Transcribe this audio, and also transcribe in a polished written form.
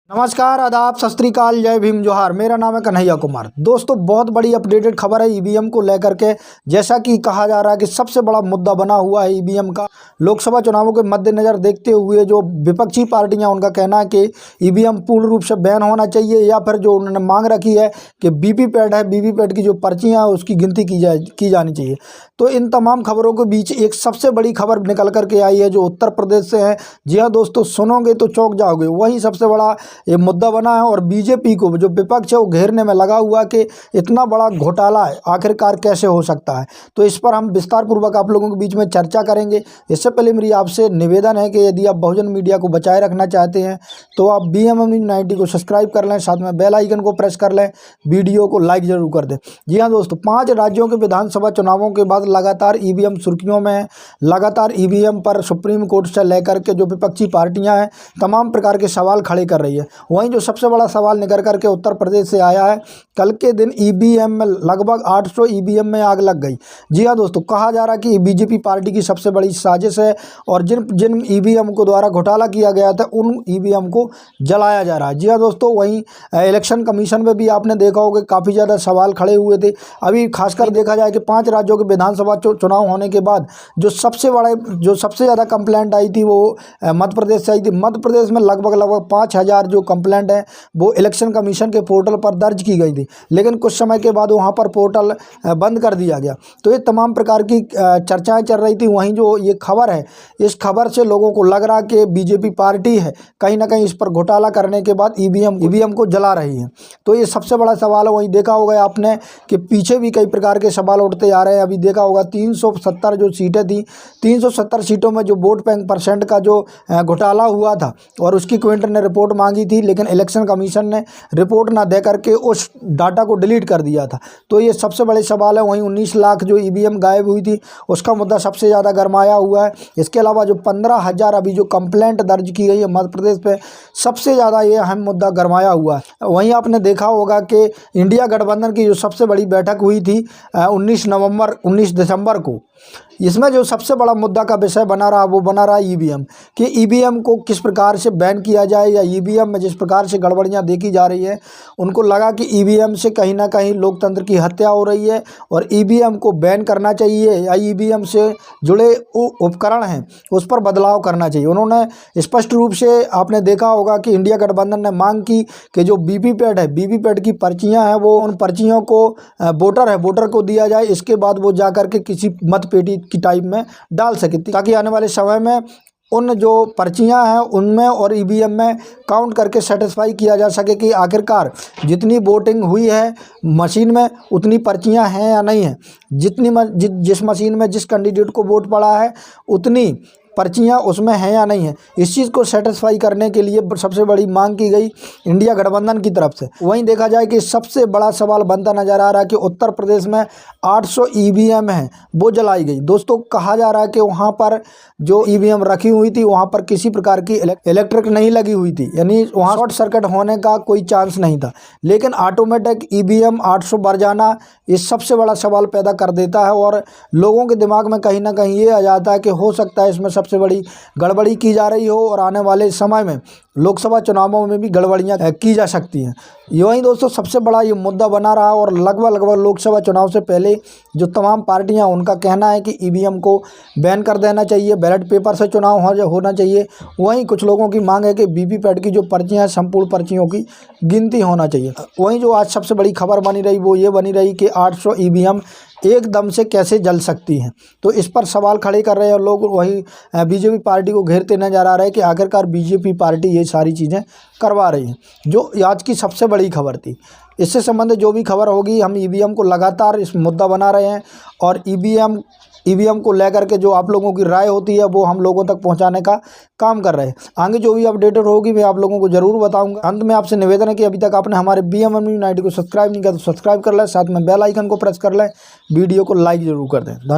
नमस्कार, आदाब, सत श्री अकाल, जय भीम, जोहार। मेरा नाम है कन्हैया कुमार। दोस्तों, बहुत बड़ी अपडेटेड खबर है ईवीएम को लेकर के। जैसा कि कहा जा रहा है कि सबसे बड़ा मुद्दा बना हुआ है ईवीएम का। लोकसभा चुनावों के मद्देनज़र देखते हुए जो विपक्षी पार्टियां, उनका कहना है कि ईवीएम पूर्ण रूप से बैन होना चाहिए, या फिर जो उन्होंने मांग रखी है कि वीवीपैट है, वीवीपैट की जो पर्चियाँ हैं उसकी गिनती की जानी चाहिए। तो इन तमाम खबरों के बीच एक सबसे बड़ी खबर निकल करके आई है जो उत्तर प्रदेश से है। जी हाँ दोस्तों, सुनोगे तो चौंक जाओगे। वही सबसे बड़ा ये मुद्दा बना है और बीजेपी को, जो विपक्ष है, वो घेरने में लगा हुआ कि इतना बड़ा घोटाला है आखिरकार कैसे हो सकता है। तो इस पर हम विस्तार पूर्वक आप लोगों के बीच में चर्चा करेंगे। इससे पहले मेरी आपसे निवेदन है कि यदि आप बहुजन मीडिया को बचाए रखना चाहते हैं तो आप BMM न्यूज़ 90 को सब्सक्राइब कर लें, साथ में बेल आइकन को प्रेस कर लें, वीडियो को लाइक जरूर कर दें। जी हाँ दोस्तों, 5 राज्यों के विधानसभा चुनावों के बाद लगातार ईवीएम सुर्खियों में है। लगातार ईवीएम पर सुप्रीम कोर्ट से लेकर के जो विपक्षी पार्टियां हैं तमाम प्रकार के सवाल खड़े कर रही है। वहीं जो सबसे बड़ा सवाल निकल करके उत्तर प्रदेश से आया है, कल के दिन ईवीएम में लगभग 800 ईवीएम में आग लग गई। जी हाँ दोस्तों, कहा जा रहा है कि बीजेपी पार्टी की सबसे बड़ी साजिश है और जिन ईवीएम को द्वारा घोटाला किया गया था उन ईवीएम को जलाया जा रहा है। जी हाँ दोस्तों, वहीं इलेक्शन कमीशन में भी आपने देखा होगा काफ़ी ज़्यादा सवाल खड़े हुए थे। अभी खासकर देखा जाए कि 5 राज्यों के विधानसभा चुनाव होने के बाद जो सबसे ज़्यादा कंप्लेंट आई थी वो मध्य प्रदेश से आई थी। मध्य प्रदेश में लगभग 5000 जो कंप्लेंट है वो इलेक्शन कमीशन के पोर्टल पर दर्ज की गई थी, लेकिन कुछ समय के बाद वहां पर पोर्टल बंद कर दिया गया। तो ये तमाम प्रकार की चर्चाएं चल रही थी। वहीं जो ये खबर है, इस खबर से लोगों को लग रहा कि बीजेपी पार्टी है कहीं ना कहीं इस पर घोटाला करने के बाद ईवीएम को जला रही है। तो ये सबसे बड़ा सवाल है। वहीं देखा होगा आपने कि पीछे भी कई प्रकार के सवाल उठते आ रहे हैं। अभी देखा होगा 370 जो सीटें थी, 370 सीटों में जो वोट बैंक परसेंट का जो घोटाला हुआ था और उसकी क्विंटन ने रिपोर्ट मांगी थी, लेकिन इलेक्शन कमीशन ने रिपोर्ट ना दे करके उस डाटा को डिलीट कर दिया था। तो ये सबसे बड़े सवाल है। वहीं 19 लाख जो ईवीएम गायब हुई थी उसका मुद्दा सबसे ज़्यादा गरमाया हुआ है। इसके अलावा जो 15,000 अभी जो कंप्लेंट दर्ज की गई है मध्य प्रदेश पे, सबसे ज़्यादा ये अहम मुद्दा गरमाया हुआ है। वहीं आपने देखा होगा कि इंडिया गठबंधन की जो सबसे बड़ी बैठक हुई थी 19 दिसंबर को, इसमें जो सबसे बड़ा मुद्दा का विषय बना रहा ईवीएम, कि ईवीएम को किस प्रकार से बैन किया जाए, या ईवीएम में जिस प्रकार से गड़बड़ियां देखी जा रही हैं उनको लगा कि ईवीएम से कहीं ना कहीं लोकतंत्र की हत्या हो रही है और ईवीएम को बैन करना चाहिए, या ईवीएम से जुड़े उपकरण हैं उस पर बदलाव करना चाहिए। उन्होंने स्पष्ट रूप से, आपने देखा होगा कि इंडिया गठबंधन ने मांग की कि जो वीवीपैट है, वीवीपैट की पर्चियाँ हैं, वो उन पर्चियों को वोटर को दिया जाए। इसके बाद वो जा करके किसी मतपेटी की टाइप में डाल सके, ताकि आने वाले समय में उन जो पर्चियां हैं उनमें और ईवीएम में काउंट करके सेटिस्फाई किया जा सके कि आखिरकार जितनी वोटिंग हुई है मशीन में उतनी पर्चियां हैं या नहीं हैं, जिस मशीन में जिस कैंडिडेट को वोट पड़ा है उतनी पर्चियां उसमें हैं या नहीं है। इस चीज़ को सेटिस्फाई करने के लिए सबसे बड़ी मांग की गई इंडिया गठबंधन की तरफ से। वहीं देखा जाए कि सबसे बड़ा सवाल बनता नजर आ रहा है कि उत्तर प्रदेश में 800 ईवीएम हैं वो जलाई गई। दोस्तों, कहा जा रहा है कि वहां पर जो ईवीएम रखी हुई थी वहां पर किसी प्रकार की इलेक्ट्रिक नहीं लगी हुई थी, यानी वहां शॉर्ट सर्किट होने का कोई चांस नहीं था। लेकिन ऑटोमेटिक ईवीएम 800 बढ़ जाना ये सबसे बड़ा सवाल पैदा कर देता है और लोगों के दिमाग में कहीं ना कहीं ये आ जाता है कि हो सकता है इसमें सबसे बड़ी गड़बड़ी की जा रही हो और आने वाले समय में लोकसभा चुनावों में भी गड़बड़ियां की जा सकती हैं। वहीं दोस्तों, सबसे बड़ा ये मुद्दा बना रहा और लगभग लोकसभा चुनाव से पहले जो तमाम पार्टियां, उनका कहना है कि ईवीएम को बैन कर देना चाहिए, बैलेट पेपर से चुनाव होना चाहिए। वहीं कुछ लोगों की मांग है कि वीवीपैट की जो पर्चियां हैं संपूर्ण पर्चियों की गिनती होना चाहिए। वहीं जो आज सबसे बड़ी खबर बनी रही वो ये बनी रही कि 800 ईवीएम एकदम से कैसे जल सकती हैं। तो इस पर सवाल खड़े कर रहे हैं लोग। वहीं बीजेपी पार्टी को घेरते नजर आ रहा है कि आखिरकार बीजेपी पार्टी ये सारी चीज़ें करवा रही है, जो आज की सबसे बड़ी खबर थी। इससे संबंधित जो भी खबर होगी, हम ईवीएम को लगातार इस मुद्दा बना रहे हैं और ईवीएम को लेकर के जो आप लोगों की राय होती है वो हम लोगों तक पहुंचाने का काम कर रहे हैं। आगे जो भी अपडेटेड होगी मैं आप लोगों को जरूर बताऊंगा। अंत में आपसे निवेदन है कि अभी तक आपने हमारे BMM न्यूज़ 90 को सब्सक्राइब नहीं किया तो सब्सक्राइब कर लें, साथ में बेल आइकन को प्रेस कर लें, वीडियो को लाइक जरूर कर दें। धन्यवाद।